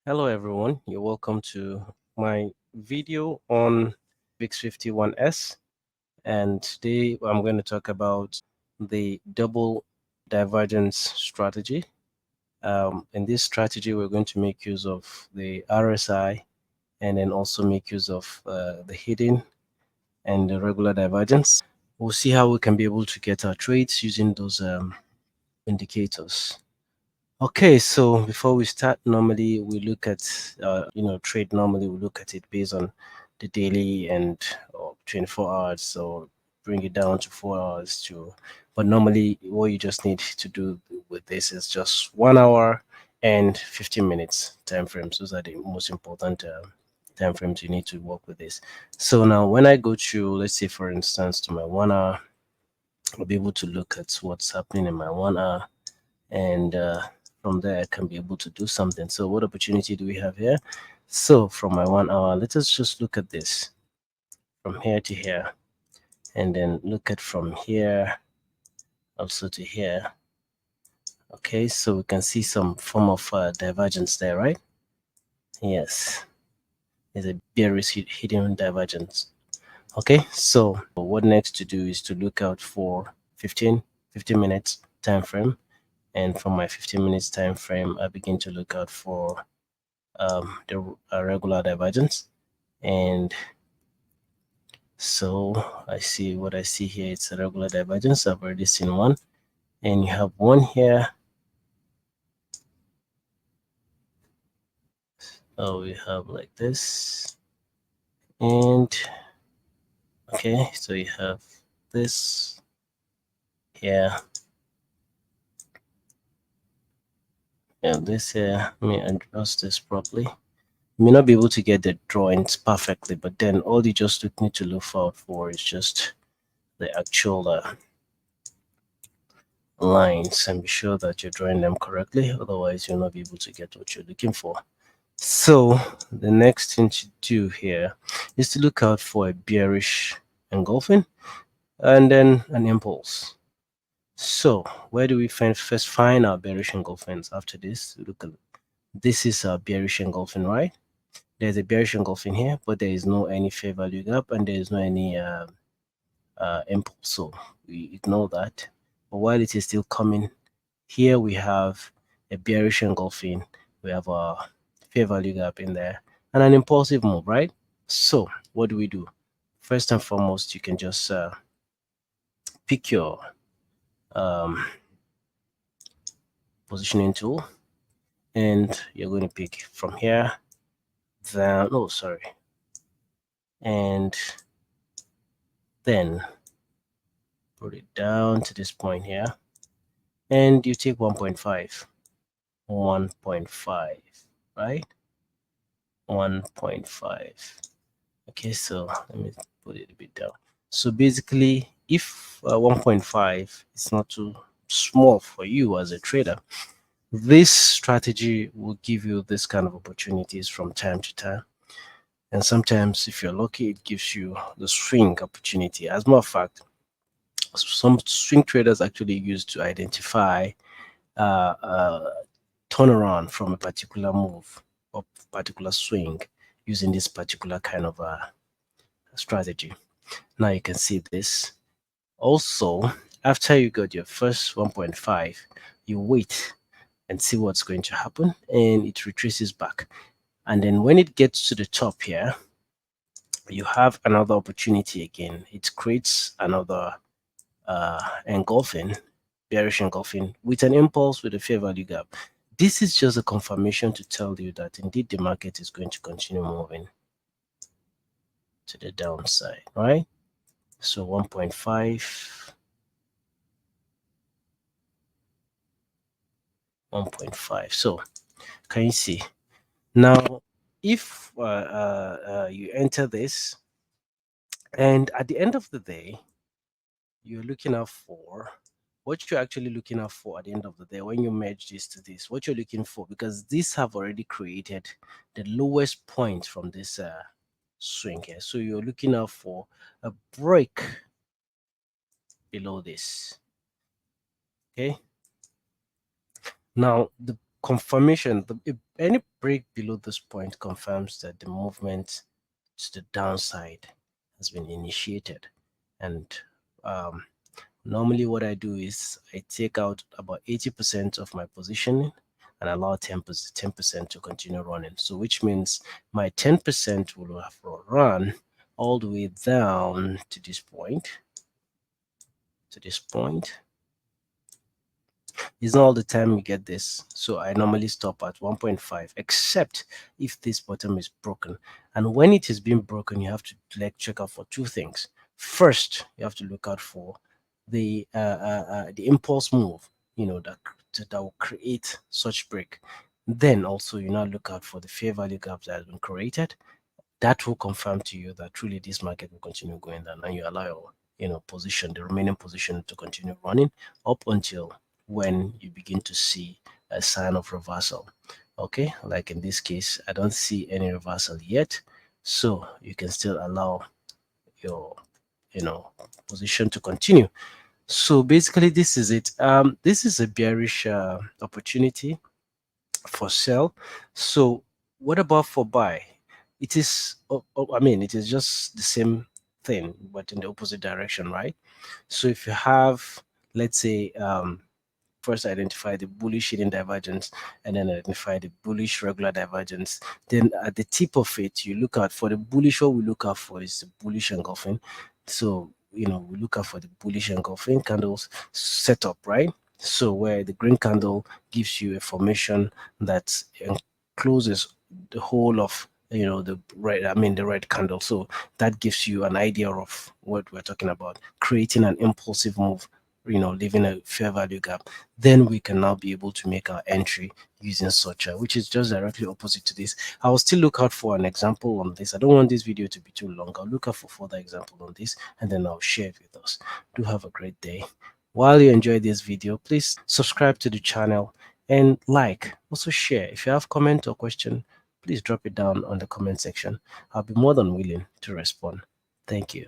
Hello everyone, you're welcome to my video on VIX 51S, and today I'm going to talk about the double divergence strategy. In this strategy, we're going to make use of the RSI and then also make use of the hidden and the regular divergence. We'll see how we can be able to get our trades using those indicators. Okay, so before we start, normally we look at, trade. Normally we look at it based on the daily and 24 hours. So bring it down to 4 hours to, but normally what you just need to do with this is just 1 hour and 15 minutes time frames. Those are the most important time frames you need to work with this. So now when I go to, let's say for instance, to my 1 hour, I'll be able to look at what's happening in my 1 hour, and from there I can be able to do something. So what opportunity do we have here? So from my 1 hour, let us just look at this from here to here, and then look at from here also to here. Okay, so we can see some form of divergence there, right? Yes, there's a bearish hidden divergence. Okay, so what next to do is to look out for 15 minutes time frame, and from my 15 minutes time frame I begin to look out for the regular divergence. And so I see what I see here. It's a regular divergence. I've already seen one, and you have one here. Oh, we have like this, and okay, so you have this here and this here. Let me adjust this properly. You may not be able to get the drawings perfectly, but then all you just need to look out for is just the actual lines, and be sure that you're drawing them correctly. Otherwise, you'll not be able to get what you're looking for. So the next thing to do here is to look out for a bearish engulfing and then an impulse. So where do we first find our bearish engulfings? After this, look at this is our bearish engulfing, right? There's a bearish engulfing here, but there is no any fair value gap, and there is no any impulse, so we ignore that. But while it is still coming, here we have a bearish engulfing, we have a fair value gap in there, and an impulsive move, right? So what do we do? First and foremost, you can just pick your um, positioning tool, and you're going to pick from here down. Oh, sorry, and then put it down to this point here, and you take 1.5, 1.5, right? 1.5. Okay, so let me put it a bit down. So basically, if 1.5 is not too small for you as a trader, this strategy will give you this kind of opportunities from time to time. And sometimes, if you're lucky, it gives you the swing opportunity. As a matter of fact, some swing traders actually use to identify uh, uh, turnaround from a particular move or particular swing using this particular kind of strategy. Now you can see this. Also, after you got your first 1.5, you wait and see what's going to happen, and it retraces back. And then when it gets to the top here, you have another opportunity again. It creates another engulfing, bearish engulfing with an impulse with a fair value gap. This is just a confirmation to tell you that indeed the market is going to continue moving to the downside, right? So 1.5, 1.5. So can you see? Now, if you enter this, and at the end of the day, you're looking out for what you're actually looking out for at the end of the day when you merge this to this, what you're looking for, because these have already created the lowest point from this swing here. So you're looking out for a break below this. Okay. Now, the confirmation, if any break below this point confirms that the movement to the downside has been initiated. And um, normally what I do is I take out about 80% of my positioning and allow 10% to continue running. So which means my 10% will have run all the way down to this point, to this point. It's not all the time we get this. So I normally stop at 1.5, except if this bottom is broken. And when it is being broken, you have to check out for two things. First, you have to look out for the impulse move, that will create such break. Then also you now look out for the fair value gap that has been created. That will confirm to you that truly this market will continue going down, and you allow your position, the remaining position, to continue running up until when you begin to see a sign of reversal. Okay, like in this case, I don't see any reversal yet, so you can still allow your position to continue. So basically this is it. This is a bearish opportunity for sell. So what about for buy? It is, I mean, it is just the same thing, but in the opposite direction, right? So if you have, let's say, first identify the bullish hidden divergence and then identify the bullish regular divergence. Then at the tip of it, you look out for the bullish. What we look out for is the bullish engulfing. So, we look out for the bullish engulfing candles setup, right? So where the green candle gives you a formation that encloses the whole of the red, I mean the red candle. So that gives you an idea of what we're talking about, creating an impulsive move, leaving a fair value gap. Then we can now be able to make our entry using such a, which is just directly opposite to this. I will still look out for an example on this. I don't want this video to be too long. I'll look out for further example on this, and then I'll share it with us. Do have a great day. While you enjoy this video, please subscribe to the channel and like. Also share. If you have comment or question, please drop it down on the comment section. I'll be more than willing to respond. Thank you.